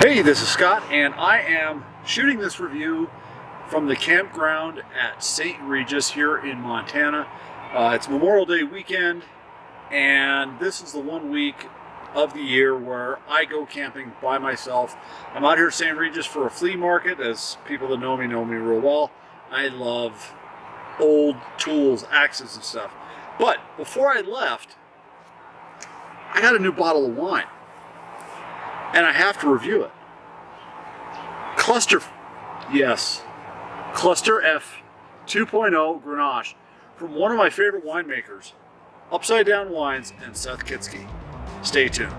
Hey, this is Scott, and I am shooting this review from the campground at St. Regis here in Montana. It's Memorial Day weekend, and this is the 1 week of the year where I go camping by myself. I'm out here at St. Regis for a flea market. As people that know me real well. I love old tools, axes and stuff. But before I left, I got a new bottle of wine, and I have to review it. Clusterf 2.0 Grenache from one of my favorite winemakers, Upsidedown Wines and Seth Kitzke. Stay tuned.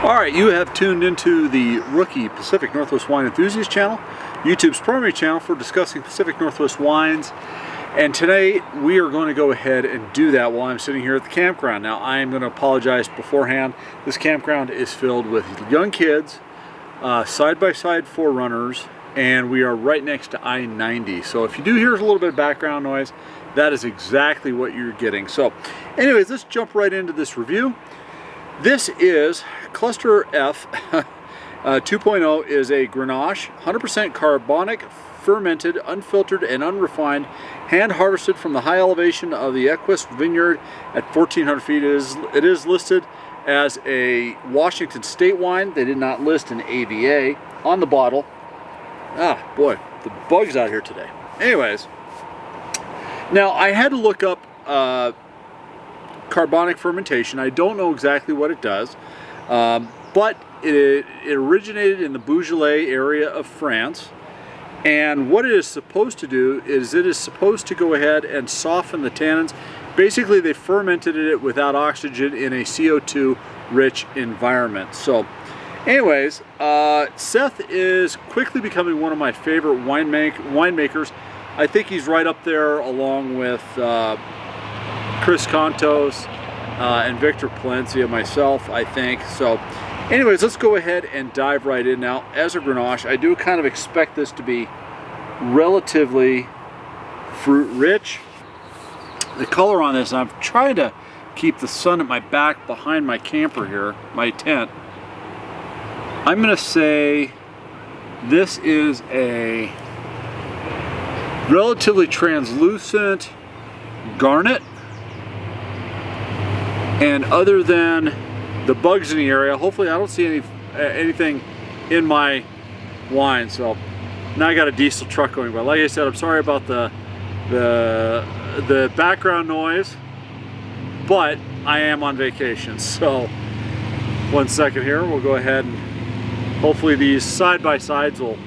Alright, you have tuned into the Rookie Pacific Northwest Wine Enthusiast channel, YouTube's primary channel for discussing Pacific Northwest wines. And today we are going to go ahead and do that while I'm sitting here at the campground. Now, I am going to apologize beforehand. This campground is filled with young kids, side-by-side forerunners, and we are right next to I-90. So if you do hear a little bit of background noise, that is exactly what you're getting. So anyways, let's jump right into this review. This is Clusterf 2.0 is a Grenache, 100% carbonic, fermented, unfiltered, and unrefined, hand harvested from the high elevation of the Equus vineyard at 1,400 feet. It is listed as a Washington State wine. They did not list an AVA on the bottle. Ah, boy, the bugs out here today. Anyways, now I had to look up carbonic fermentation. I don't know exactly what it does, but it originated in the Beaujolais area of France, and what it is supposed to do is it is supposed to go ahead and soften the tannins. Basically, they fermented it without oxygen in a CO2 rich environment. So anyways, Seth is quickly becoming one of my favorite winemakers. I think he's right up there along with Chris Contos and Victor Palencia, myself, I think. So anyways, let's go ahead and dive right in. Now, as a Grenache, I do kind of expect this to be relatively fruit rich. The color on this, I'm trying to keep the sun at my back behind my camper here, my tent. I'm going to say this is a relatively translucent garnet. And other than the bugs in the area, hopefully I don't see anything in my wine. So now I got a diesel truck going by. Like I said, I'm sorry about the background noise, but I am on vacation. So 1 second here, we'll go ahead and hopefully these side-by-sides will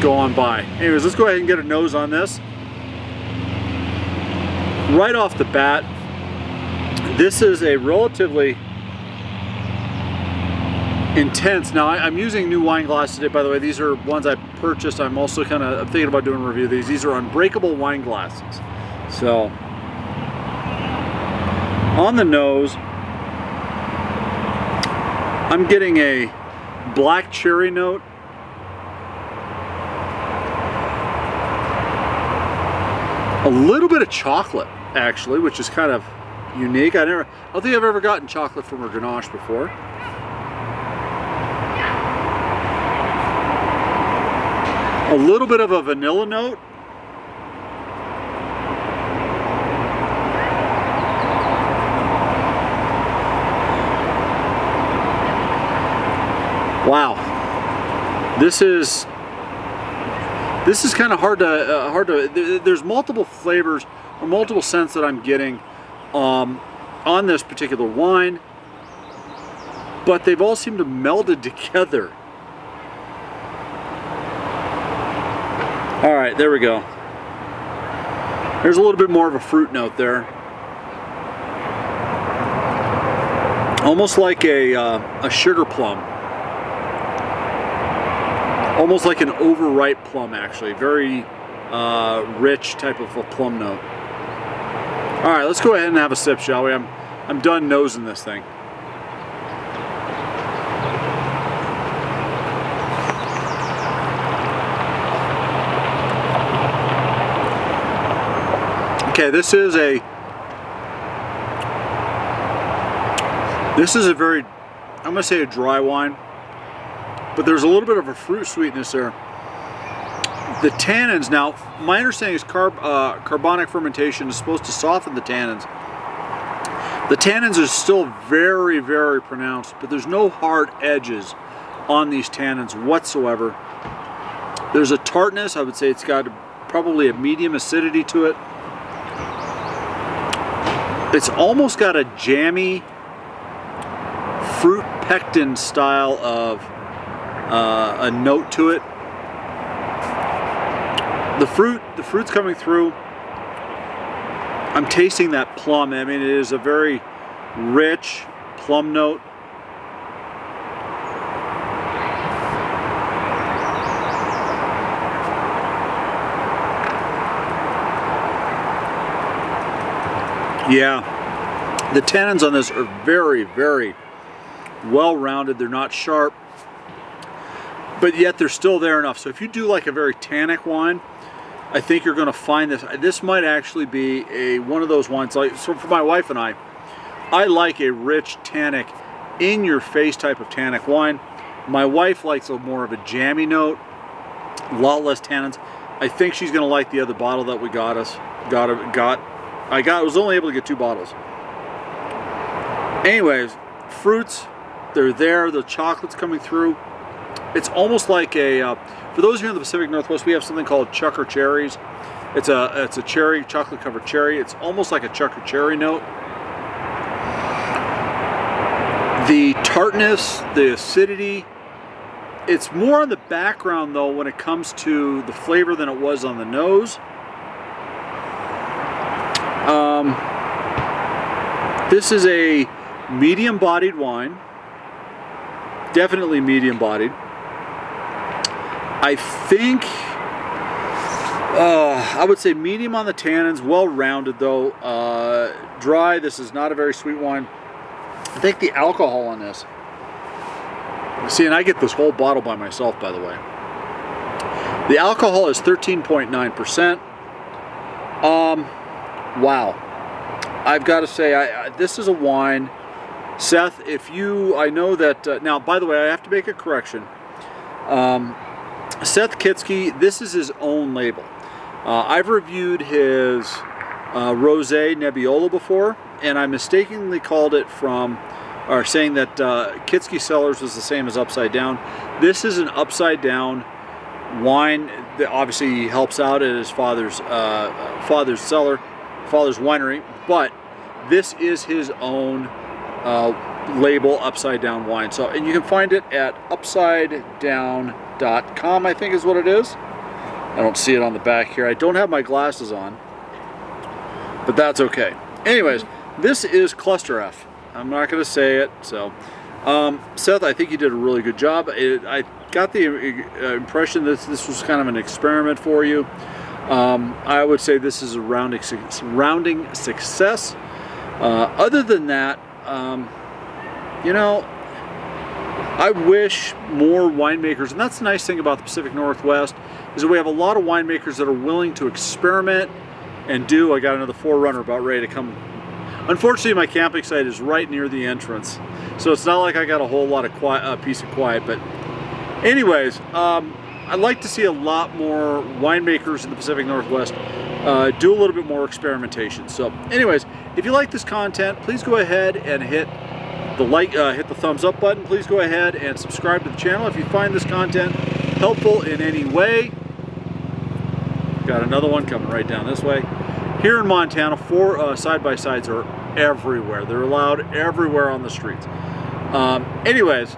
go on by. Anyways, let's go ahead and get a nose on this. Right off the bat, this is a relatively intense. Now, I'm using new wine glasses today, by the way. These are ones I purchased. I'm also I'm thinking about doing a review of these. These are unbreakable wine glasses. So, on the nose, I'm getting a black cherry note. A little bit of chocolate, actually, which is kind of unique. I don't think I've ever gotten chocolate from a Grenache before. A little bit of a vanilla note. Wow, this is kind of hard to there's multiple flavors or multiple scents that I'm getting on this particular wine, but they've all seemed to melded together. All right, there we go. There's a little bit more of a fruit note there, almost like a sugar plum. almost like an overripe plum, actually. Very rich type of a plum note. All right, let's go ahead and have a sip, shall we? I'm done nosing this thing. Okay, this is a very, I'm gonna say a dry wine, but there's a little bit of a fruit sweetness there. The tannins, now my understanding is carbonic fermentation is supposed to soften the tannins. The tannins are still very, very pronounced, but there's no hard edges on these tannins whatsoever. There's a tartness. I would say it's got probably a medium acidity to it. It's almost got a jammy fruit pectin style of a note to it. The fruit's coming through. I'm tasting that plum. I mean, it is a very rich plum note. Yeah, the tannins on this are very, very well rounded. They're not sharp, but yet they're still there enough. So if you do like a very tannic wine, I think you're going to find this. This might actually be one of those wines. Like, so for my wife and I like a rich tannic, in-your-face type of tannic wine. My wife likes a more of a jammy note, a lot less tannins. I think she's going to like the other bottle that we I was only able to get 2 bottles. Anyways, fruits, they're there. The chocolate's coming through. It's almost like a, for those of you in the Pacific Northwest, we have something called chucker cherries. It's a cherry, chocolate covered cherry. It's almost like a chucker cherry note. The tartness, the acidity, it's more on the background though when it comes to the flavor than it was on the nose. This is a medium-bodied wine. Definitely medium-bodied. I think I would say medium on the tannins, well-rounded though. Dry. This is not a very sweet wine. I think the alcohol on this. See, and I get this whole bottle by myself, by the way. The alcohol is 13.9%. Wow. I've got to say, this is a wine, Seth, I know that, now, by the way, I have to make a correction. Seth Kitzke, this is his own label. I've reviewed his Rosé Nebbiolo before, and I mistakenly called it saying that Kitzke Cellars was the same as Upsidedown. This is an Upsidedown wine that obviously he helps out at his father's cellar, father's winery, but this is his own label, Upsidedown wine. So, and you can find it at upsidedown.com, I think is what it is. I don't see it on the back here. I don't have my glasses on, but that's okay. Anyways, this is Clusterf. I'm not going to say it. So, Seth, I think you did a really good job. I got the impression that this was kind of an experiment for you. I would say this is a rounding success. Other than that, you know, I wish more winemakers, and that's the nice thing about the Pacific Northwest, is that we have a lot of winemakers that are willing to experiment and do. I got another Forerunner about ready to come. Unfortunately, my camping site is right near the entrance, so it's not like I got a whole lot of peace and quiet. But anyways, I'd like to see a lot more winemakers in the Pacific Northwest do a little bit more experimentation. So anyways, if you like this content, please go ahead and hit the thumbs up button. Please go ahead and subscribe to the channel if you find this content helpful in any way. Got another one coming right down this way. Here in Montana, side-by-sides are everywhere. They're allowed everywhere on the streets. Anyways,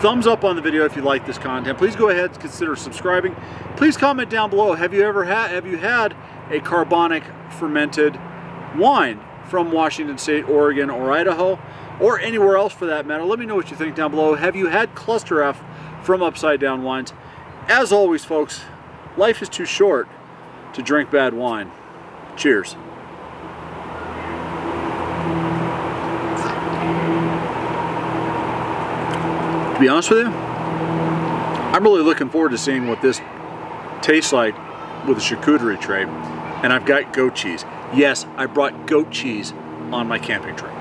thumbs up on the video if you like this content. Please go ahead and consider subscribing. Please comment down below, have you had a carbonic fermented wine from Washington State, Oregon, or Idaho, or anywhere else for that matter? Let me know what you think down below. Have you had Clusterf from Upsidedown Wines? As always, folks, life is too short to drink bad wine. Cheers. be honest with you, I'm really looking forward to seeing what this tastes like with a charcuterie tray. And I've got goat cheese. Yes, I brought goat cheese on my camping trip.